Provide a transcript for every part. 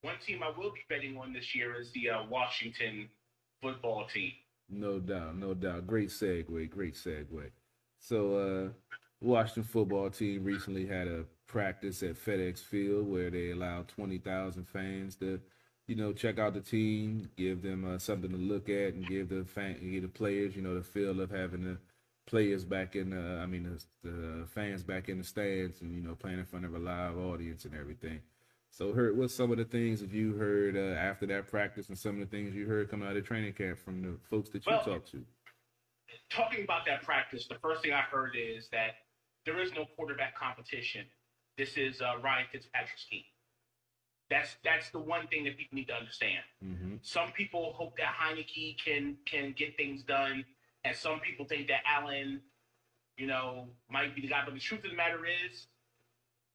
One team I will be betting on this year is the Washington football team. No doubt, no doubt. Great segue, great segue. So, Washington football team recently had a practice at FedEx Field where they allowed 20,000 fans to, check out the team, give them something to look at, and give the players, the feel of having the players back in the fans back in the stands and playing in front of a live audience and everything. So, heard what's some of the things that you heard after that practice, and some of the things you heard coming out of training camp from the folks that you Well, talked to? talking about that practice, the first thing I heard is that there is no quarterback competition. This is Ryan Fitzpatrick's team. That's the one thing that people need to understand. Mm-hmm. Some people hope that Heineke can get things done, and some people think that Allen, might be the guy. But the truth of the matter is,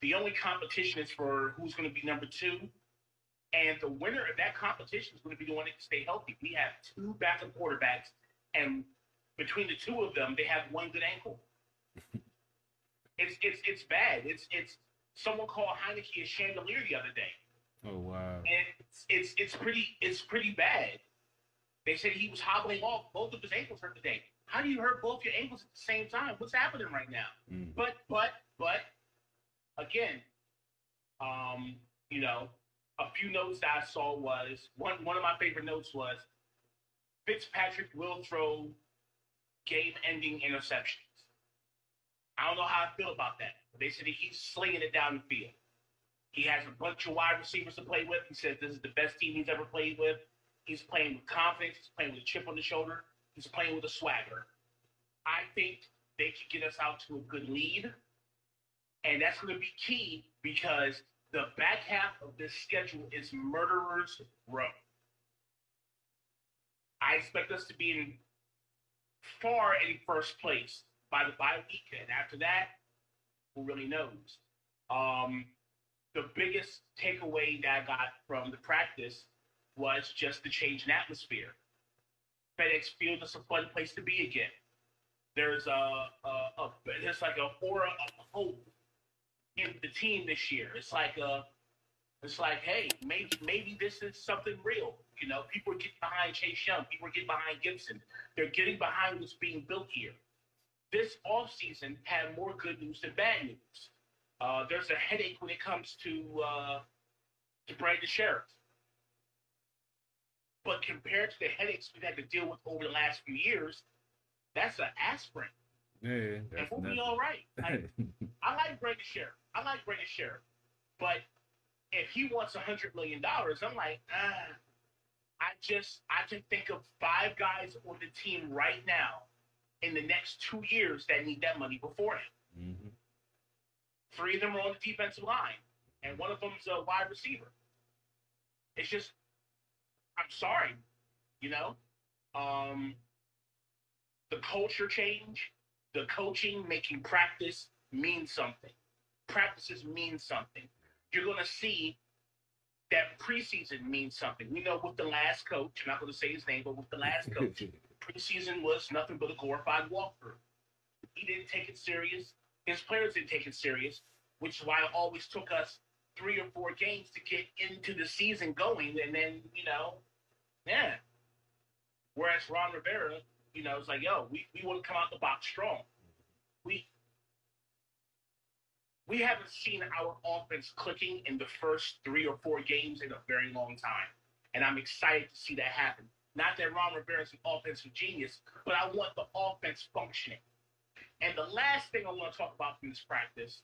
the only competition is for who's going to be number two, and the winner of that competition is going to be the one that can stay healthy. We have two backup quarterbacks, and between the two of them, they have one good ankle. It's bad. It's someone called Heineke a chandelier the other day. Oh wow! And it's pretty bad. They said he was hobbling off, both of his ankles hurt today. How do you hurt both your ankles at the same time? What's happening right now? Mm. But again, a few notes that I saw was one of my favorite notes was Fitzpatrick will throw game-ending interceptions. I don't know how I feel about that. They said he's slinging it down the field. He has a bunch of wide receivers to play with. He says this is the best team he's ever played with. He's playing with confidence. He's playing with a chip on the shoulder. He's playing with a swagger. I think they could get us out to a good lead. And that's going to be key because the back half of this schedule is murderer's row. I expect us to be far in first place by the bye week. And after that, who really knows? The biggest takeaway that I got from the practice was just the change in atmosphere. FedEx Field is a fun place to be again. There's there's like a aura of hope in the team this year. It's like hey, maybe this is something real. People are getting behind Chase Young. People are getting behind Gibson. They're getting behind what's being built here. This offseason had more good news than bad news. There's a headache when it comes to Brandon Sheriff. But compared to the headaches we've had to deal with over the last few years, that's an aspirin. Yeah, and that's we'll be nothing. all right. I like Brandon Sheriff. But if he wants $100 million, I'm like, I can think of 5 guys on the team right now in the next 2 years that need that money before him. Mm-hmm. 3 of them are on the defensive line, and one of them's a wide receiver. It's just, I'm sorry, the culture change, the coaching making practice mean something. Practices mean something. You're going to see that preseason means something. We know with the last coach, I'm not going to say his name, but with the last coach, preseason was nothing but a glorified walkthrough. He didn't take it serious. His players didn't take it serious, which is why it always took us 3 or 4 games to get into the season going. And then, yeah. Whereas Ron Rivera, it's like, yo, we want to come out the box strong. We haven't seen our offense clicking in the first 3 or 4 games in a very long time. And I'm excited to see that happen. Not that Ron Rivera's an offensive genius, but I want the offense functioning. And the last thing I want to talk about from this practice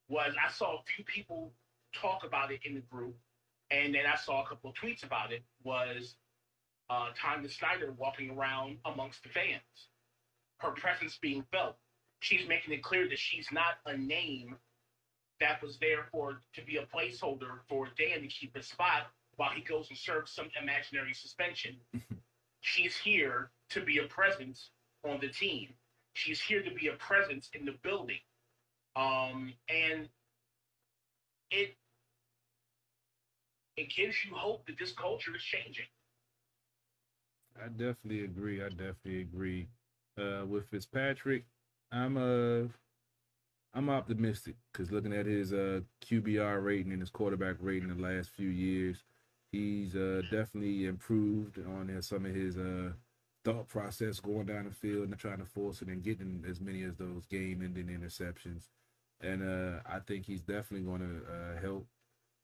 was I saw a few people talk about it in the group, and then I saw a couple of tweets about it, was Tanya Snyder walking around amongst the fans. Her presence being felt. She's making it clear that she's not a name that was there to be a placeholder for Dan to keep his spot while he goes and serves some imaginary suspension. She's here to be a presence on the team. She's here to be a presence in the building. And it gives you hope that this culture is changing. I definitely agree. With Fitzpatrick, I'm a I'm optimistic because looking at his QBR rating and his quarterback rating the last few years, he's definitely improved on some of his thought process going down the field and trying to force it and getting as many of those game-ending interceptions. And I think he's definitely going to help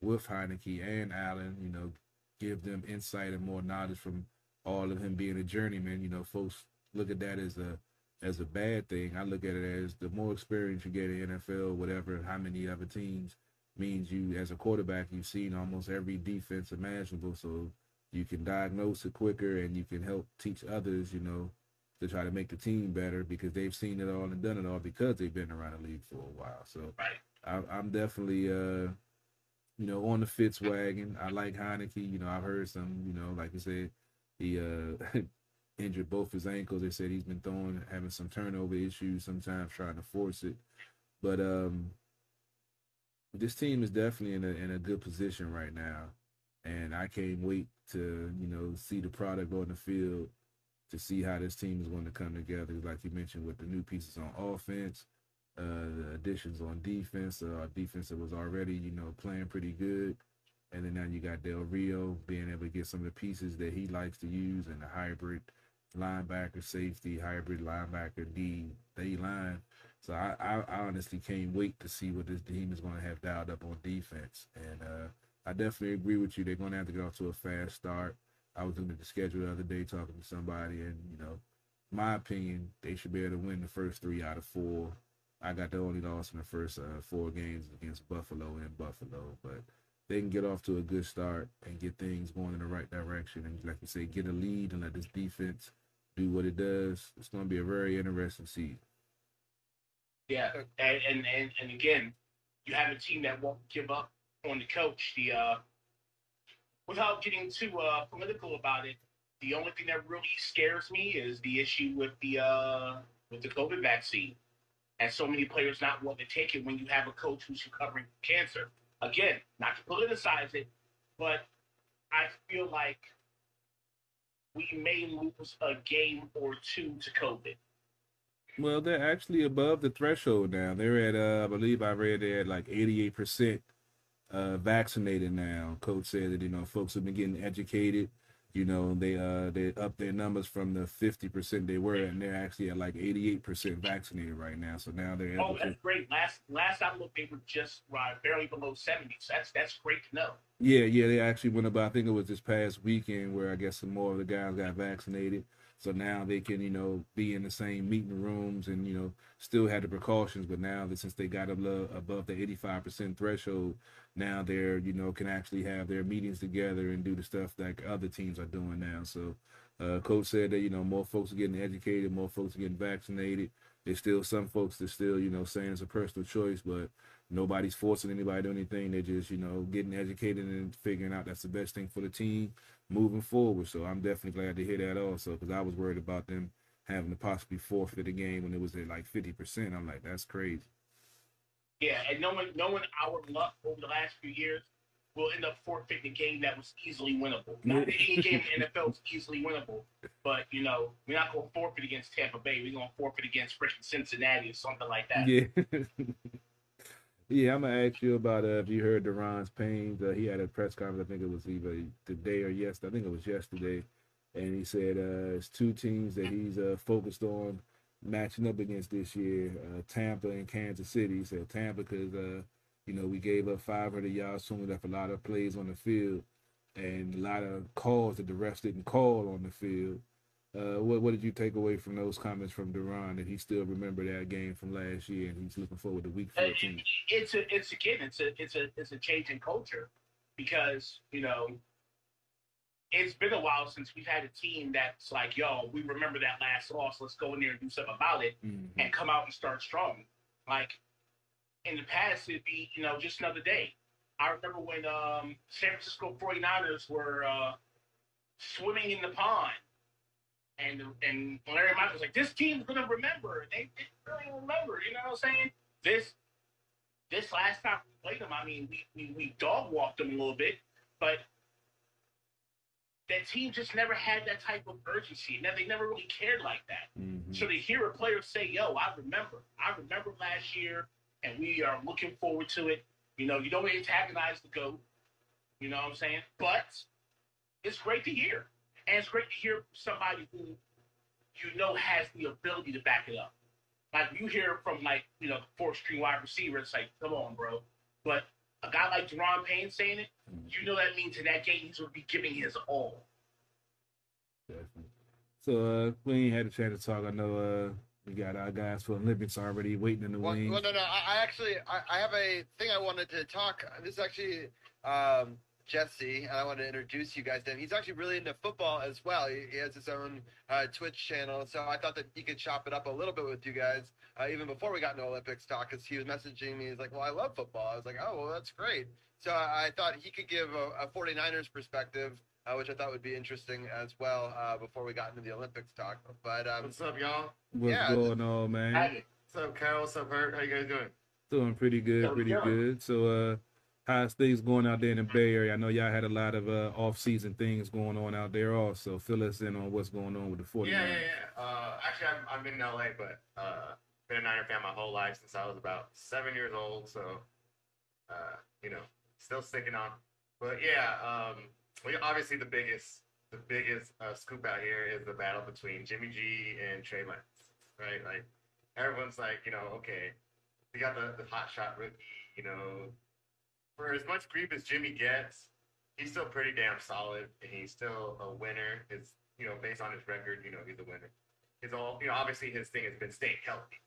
with Heineke and Allen, give them insight and more knowledge from all of him being a journeyman. Folks look at that as a bad thing. I look at it as the more experience you get in NFL, whatever, how many other teams, means you, as a quarterback, you've seen almost every defense imaginable. So you can diagnose it quicker and you can help teach others, to try to make the team better because they've seen it all and done it all because they've been around the league for a while. So I'm definitely, on the Fitz wagon. I like Heineke. I've heard some, like you said, he injured both his ankles. They said he's been having some turnover issues, sometimes trying to force it. But this team is definitely in a good position right now. And I can't wait to, see the product on the field to see how this team is going to come together. Like you mentioned, with the new pieces on offense, the additions on defense. Our defense that was already, playing pretty good. And then now you got Del Rio being able to get some of the pieces that he likes to use in the hybrid linebacker, safety, hybrid linebacker, D line. So I honestly can't wait to see what this team is going to have dialed up on defense. And I definitely agree with you. They're going to have to get off to a fast start. I was looking at the schedule the other day talking to somebody, and, my opinion, they should be able to win the first 3 out of 4. I got the only loss in the first 4 games against Buffalo and Buffalo, but they can get off to a good start and get things going in the right direction. And like you say, get a lead and let this defense do what it does. It's going to be a very interesting season. Yeah, and again, you have a team that won't give up on the coach. Without getting too political about it, the only thing that really scares me is the issue with the COVID vaccine, and so many players not wanting to take it when you have a coach who's recovering from cancer. Again, not to politicize it, but I feel like we may lose a game or 2 to COVID. Well, they're actually above the threshold now. They're at, I believe I read they're at like 88% vaccinated now. Coach said that, folks have been getting educated. They upped their numbers from the 50% they were, and they're actually at like 88% vaccinated right now. So now they're able that's great. Last I looked, they were just barely below 70. So that's great to know. Yeah, they actually went about. I think it was this past weekend where I guess some more of the guys got vaccinated. So now they can, be in the same meeting rooms and, still had the precautions. But now that since they got above the 85% threshold, now they're, can actually have their meetings together and do the stuff like other teams are doing now. So Coach said that, more folks are getting educated, more folks are getting vaccinated. There's still some folks that still, saying it's a personal choice, but nobody's forcing anybody to do anything. They're just, getting educated and figuring out that's the best thing for the team moving forward. So I'm definitely glad to hear that also, because I was worried about them having to possibly forfeit the game when it was at like 50%. I'm like, that's crazy. Yeah, and knowing our luck over the last few years, we'll end up forfeiting a game that was easily winnable. Not any game in the NFL is easily winnable, but we're not going to forfeit against Tampa Bay. We're going to forfeit against freaking Cincinnati or something like that. Yeah. Yeah, I'm gonna ask you about if you heard Deron's Payne. He had a press conference. I think it was either today or yesterday. I think it was yesterday, and he said it's 2 teams that he's focused on matching up against this year: Tampa and Kansas City. He said Tampa because we gave up 500 yards, so we left a lot of plays on the field, and a lot of calls that the refs didn't call on the field. What did you take away from those comments from Deron that he still remember that game from last year and he's looking forward to week 14? It's a change in culture because it's been a while since we've had a team that's like, yo, we remember that last loss, let's go in there and do something about it and come out and start strong. Like in the past it'd be just another day. I remember when San Francisco 49ers were swimming in the pond. And Larry Mike was like, this team's gonna remember. They really remember. You know what I'm saying? This last time we played them, I mean, we dog walked them a little bit, but that team just never had that type of urgency. Now they never really cared like that. So to hear a player say, "Yo, I remember last year, and we are looking forward to it. You know, you don't antagonize the GOAT, you know what I'm saying? But it's great to hear. And it's great to hear somebody who you know has the ability to back it up. Like you hear from like, you know, fourth string wide receiver, it's like, come on, bro. But a guy like Deron Payne saying it, you know that means in that game he's gonna be giving his all. Definitely. So we ain't had a chance to talk. I know we got our guys for Olympics already waiting in the wings. Well, no. I actually have a thing I wanted to talk. This is actually Jesse, and I want to introduce you guys to him. He's actually really into football as well. He has his own Twitch channel, so I thought that he could chop it up a little bit with you guys, even before we got into Olympics talk, because he was messaging me. He's like, well, I love football. I was like, oh, well, that's great. So I thought he could give a 49ers perspective, which I thought would be interesting as well before we got into the Olympics talk. But what's up, y'all? What's going on, man? Hey, What's up, Kyle? What's up, Hurt? How you guys doing? Doing pretty good, pretty good. So how's things going out there in the Bay Area? I know y'all had a lot of off-season things going on out there also. Fill us in on what's going on with the 49ers. Yeah. Actually, I'm in LA, but been a Niner fan my whole life since I was about 7 years old. So, you know, still sticking on. But yeah, obviously the biggest scoop out here is the battle between Jimmy G and Trey Lance, right? Like everyone's like, you know, okay, we got the hot shot rookie, you know. For as much grief as Jimmy gets, he's still pretty damn solid, and he's still a winner. It's, you know, based on his record, you know, he's a winner. You know, obviously his thing has been staying healthy,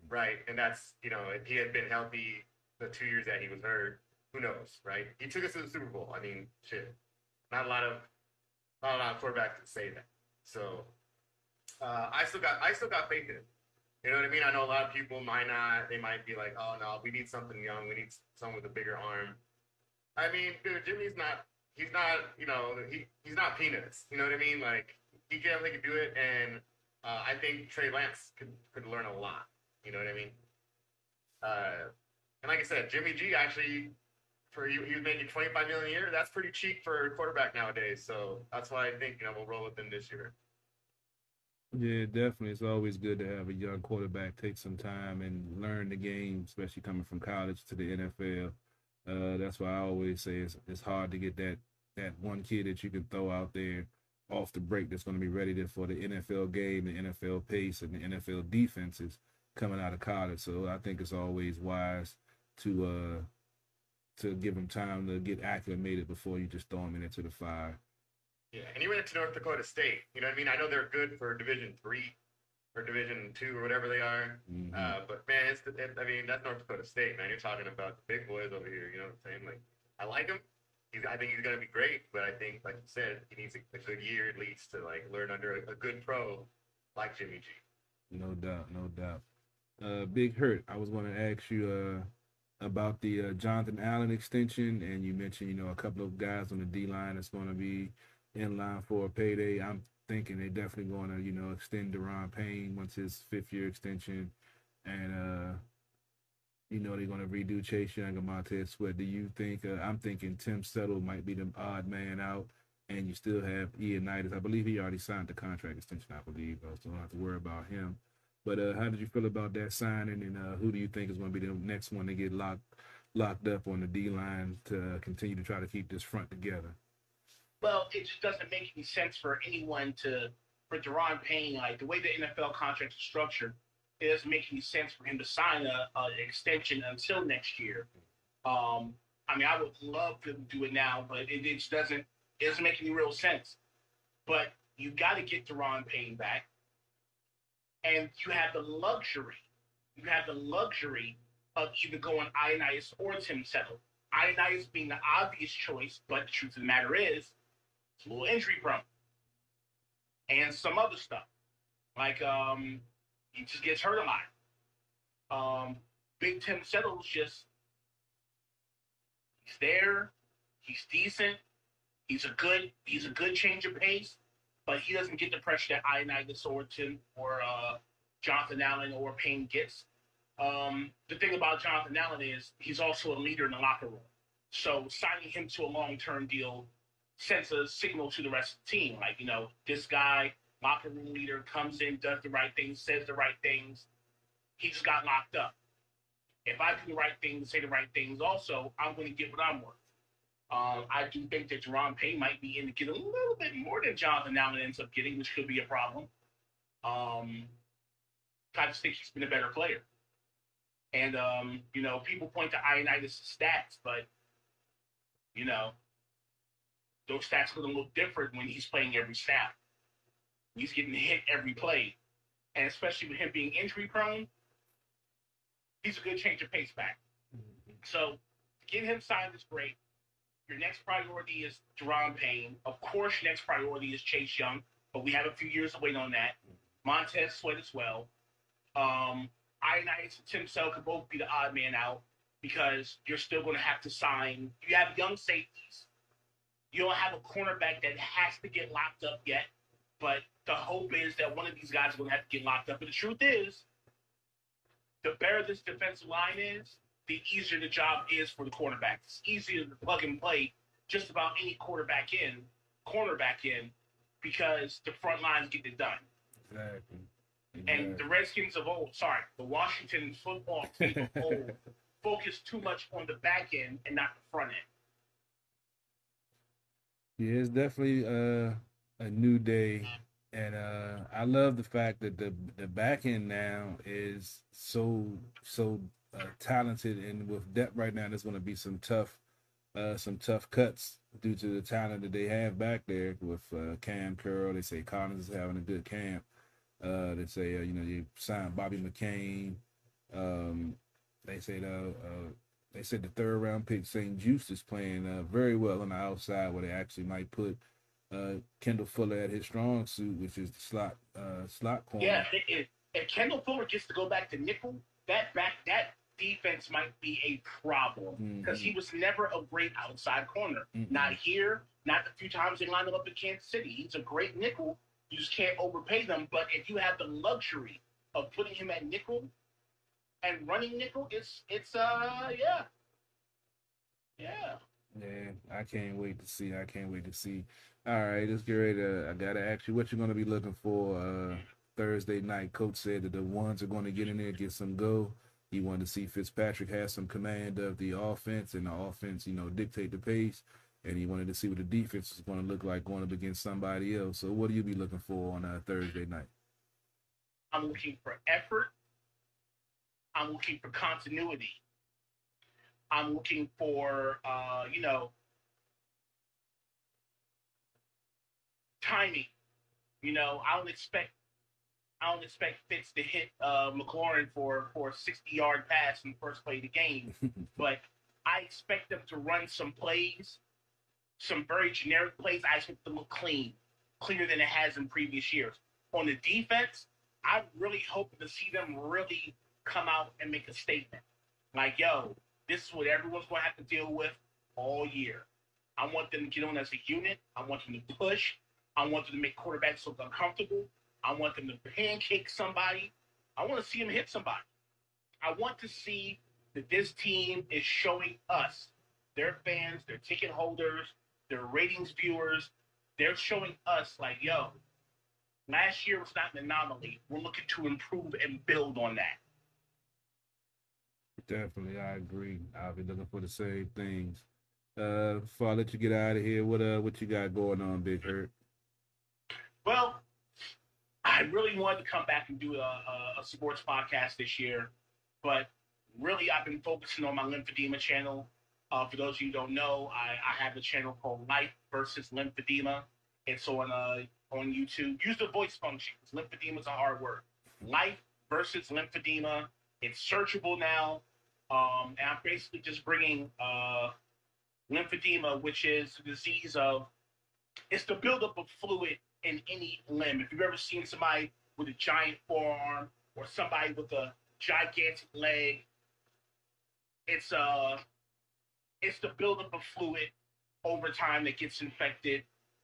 right? And that's, you know, if he had been healthy the 2 years that he was hurt, who knows, right? He took us to the Super Bowl. I mean, shit, not a lot of quarterbacks can say that. So I still got faith in him. You know what I mean? I know a lot of people might not. They might be like, "Oh no, we need something young. We need someone with a bigger arm." I mean, dude, Jimmy's not. He's not. You know, he's not peanuts. You know what I mean? Like he definitely could do it, and I think Trey Lance could learn a lot. You know what I mean? And like I said, Jimmy G actually, he was making $25 million a year. That's pretty cheap for a quarterback nowadays. So that's why I think, you know, we'll roll with him this year. Yeah, definitely. It's always good to have a young quarterback take some time and learn the game, especially coming from college to the NFL. That's why I always say it's hard to get that one kid that you can throw out there off the break that's going to be ready for the NFL game, the NFL pace, and the NFL defenses coming out of college. So I think it's always wise to give him time to get acclimated before you just throw him into the fire. Yeah, and he went to North Dakota State. You know what I mean? I know they're good for Division III or Division II or whatever they are. Mm-hmm. But man, I mean, that's North Dakota State, man. You're talking about the big boys over here. You know what I'm saying? Like, I like him. I think he's gonna be great. But I think, like you said, he needs a good year at least to like learn under a good pro like Jimmy G. No doubt, no doubt. Big Hurt. I was going to ask you about the Jonathan Allen extension, and you mentioned, you know, a couple of guys on the D line that's going to be in line for a payday. I'm thinking they're definitely going to, you know, extend Deron Payne once his 5th-year extension, and you know, they're going to redo Chase Young and Montez Sweat. Do you think? I'm thinking Tim Settle might be the odd man out, and you still have Ioannidis. I believe he already signed the contract extension. I believe, so don't have to worry about him. But how did you feel about that signing, and who do you think is going to be the next one to get locked up on the D line to continue to try to keep this front together? Well, it just doesn't make any sense for anyone for Deron Payne, like the way the NFL contracts are structured, it doesn't make any sense for him to sign an extension until next year. I mean, I would love to do it now, but it just doesn't make any real sense. But you got to get Deron Payne back, and you have the luxury of either going Ioannidis or Tim Settle. Ioannidis being the obvious choice, but the truth of the matter is, it's a little injury prone, and some other stuff like he just gets hurt a lot. Big Tim Settle's he's there, he's decent, he's a good change of pace, but he doesn't get the pressure that Ioannidis or Tim or Jonathan Allen or Payne gets. The thing about Jonathan Allen is he's also a leader in the locker room, so signing him to a long-term deal sends a signal to the rest of the team, like, you know, this guy, locker room leader, comes in, does the right things, says the right things. He just got locked up. If I do the right things, say the right things, also, I'm going to get what I'm worth. I do think that Jerron Payne might be in to get a little bit more than Jonathan Allen ends up getting, which could be a problem. I just think he's been a better player. And, people point to Ioannidis' stats, but, those stats are going to look different when he's playing every snap. He's getting hit every play. And especially with him being injury prone, he's a good change of pace back. So, get him signed is great. Your next priority is Jerron Payne. Of course, your next priority is Chase Young, but we have a few years to wait on that. Montez Sweat as well. Ioannidis and Tim Sell could both be the odd man out because you're still going to have to sign. You have young safeties. You don't have a cornerback that has to get locked up yet, but the hope is that one of these guys is going to have to get locked up. But the truth is, the better this defensive line is, the easier the job is for the cornerback. It's easier to plug and play just about any cornerback in, because the front lines get it done. Exactly. And the Redskins of old, the Washington football team of old, focus too much on the back end and not the front end. Yeah, it's definitely a new day, and I love the fact that the back end now is so talented, and with depth right now, there's going to be some tough cuts due to the talent that they have back there with Cam Curl. They say Collins is having a good camp. They say you signed Bobby McCain. They say the third round pick St. Juste is playing very well on the outside, where they actually might put Kendall Fuller at his strong suit, which is the slot corner. Yeah, if Kendall Fuller gets to go back to nickel, that defense might be a problem because he was never a great outside corner. Not here, not the few times they lined him up in Kansas City. He's a great nickel. You just can't overpay them. But if you have the luxury of putting him at nickel and running nickel, it's yeah. I can't wait to see. All right, let's get ready to. I gotta ask you what you're gonna be looking for Thursday night. Coach said that the ones are going to get in there, get some go. He wanted to see Fitzpatrick have some command of the offense, and the offense, dictate the pace. And he wanted to see what the defense is going to look like going up against somebody else. So what do you be looking for on Thursday night? I'm looking for effort. I'm looking for continuity. I'm looking for, timing. I don't expect Fitz to hit McLaurin for a 60-yard pass in the first play of the game, but I expect them to run some plays, some very generic plays. I expect them to look cleaner than it has in previous years. On the defense, I'm really hoping to see them really come out and make a statement. Like, yo, this is what everyone's going to have to deal with all year. I want them to get on as a unit. I want them to push. I want them to make quarterbacks look uncomfortable. I want them to pancake somebody. I want to see them hit somebody. I want to see that this team is showing us, their fans, their ticket holders, their ratings viewers, they're showing us like, yo, last year was not an anomaly. We're looking to improve and build on that. Definitely, I agree. I'll be looking for the same things. Before I let you get out of here, what you got going on, Big Hurt? Well, I really wanted to come back and do a sports podcast this year, but really I've been focusing on my lymphedema channel. For those of you who don't know, I have a channel called Life versus Lymphedema. It's on YouTube. Use the voice function because lymphedema is a hard word. Life versus Lymphedema. It's searchable now. And I'm basically just bringing lymphedema, which is the disease it's the buildup of fluid in any limb. If you've ever seen somebody with a giant forearm or somebody with a gigantic leg, it's the buildup of fluid over time that gets infected.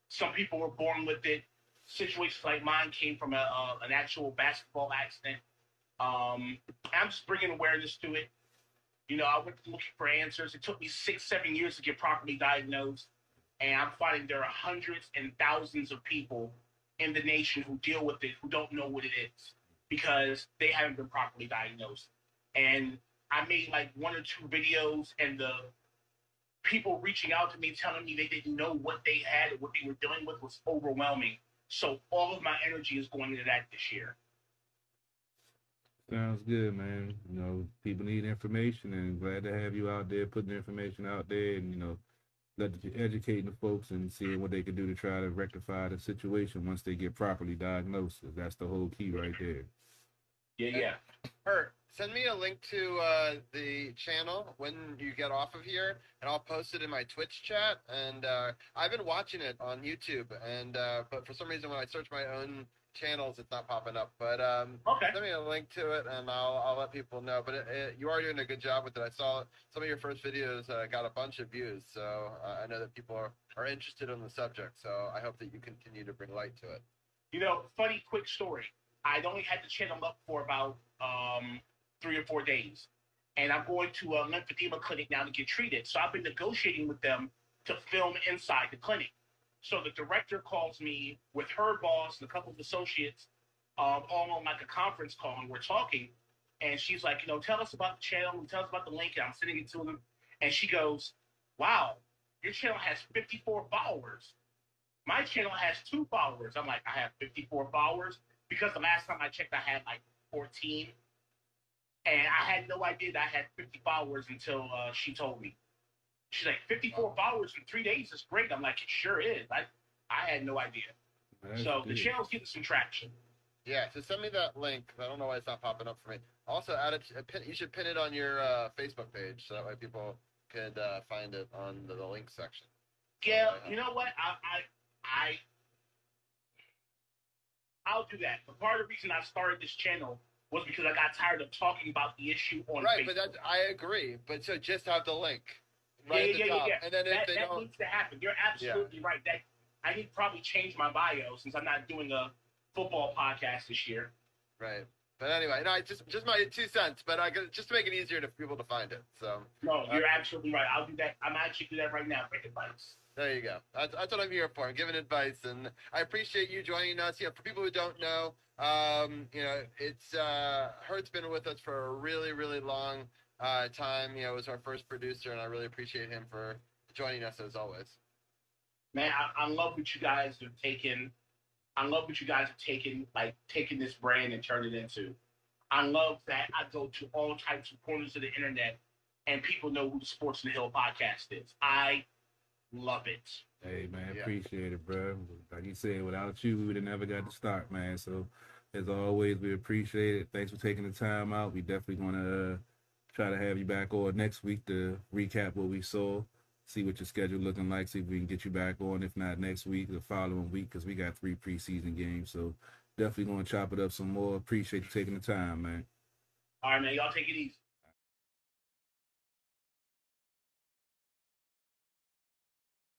Some people were born with it. Situations like mine came from an actual basketball accident. I'm just bringing awareness to it. I went looking for answers. It took me 6-7 years to get properly diagnosed. And I'm finding there are hundreds and thousands of people in the nation who deal with it who don't know what it is because they haven't been properly diagnosed. And I made like 1 or 2 videos, and the people reaching out to me telling me they didn't know what they had and what they were dealing with was overwhelming. So all of my energy is going into that this year. Sounds good, man. You know, people need information, and glad to have you out there putting the information out there, and educating the folks and seeing what they can do to try to rectify the situation once they get properly diagnosed. That's the whole key right there. Yeah. Kurt, send me a link to the channel when you get off of here, and I'll post it in my Twitch chat. And I've been watching it on YouTube, and but for some reason when I search my own channels, it's not popping up. But Okay. send me a link to it, and I'll let people know. But you are doing a good job with it. I saw some of your first videos got a bunch of views, so I know that people are interested in the subject. So I hope that you continue to bring light to it. Funny quick story. I'd only had the channel up for about 3 or 4 days. And I'm going to a lymphedema clinic now to get treated. So I've been negotiating with them to film inside the clinic. So the director calls me with her boss and a couple of associates all on like a conference call, and we're talking. And she's like, tell us about the channel and tell us about the link. And I'm sending it to them. And she goes, wow, your channel has 54 followers. My channel has 2 followers. I'm like, I have 54 followers? Because the last time I checked, I had like 14. And I had no idea that I had 50 followers until she told me. She's like, 54 followers in 3 days is great. I'm like, it sure is. I had no idea. That's so good. The channel's getting some traction. Yeah, so send me that link. I don't know why it's not popping up for me. Also, add it. You should pin it on your Facebook page, so that way people could find it on the link section. Yeah, you know what? I'll do that. But part of the reason I started this channel was because I got tired of talking about the issue on right, Facebook. But I agree. But so just have the link right at the top. Yeah. And then if that needs to happen. You're absolutely right. That I need to probably change my bio since I'm not doing a football podcast this year. Right. But anyway, no, just my 2 cents. But just to make it easier for people to find it. So. No, you're absolutely right. I'll do that. I'm actually do that right now. Break advice. There you go. That's what I'm here for. I'm giving advice, and I appreciate you joining us. For people who don't know, it's Hurt's been with us for a really, really long time. It was our first producer, and I really appreciate him for joining us as always. Man, I love what you guys have taken. I love what you guys have taken, like taking this brand and turned it into. I love that I go to all types of corners of the internet, and people know who the Sports on the Hill podcast is. I love it. Hey, man, appreciate it, bro. Like you said, without you, we would have never got to start, man. So, as always, we appreciate it. Thanks for taking the time out. We definitely going to try to have you back on next week to recap what we saw, see what your schedule looking like, see if we can get you back on. If not next week, the following week, because we got 3 preseason games. So, definitely going to chop it up some more. Appreciate you taking the time, man. All right, man. Y'all take it easy.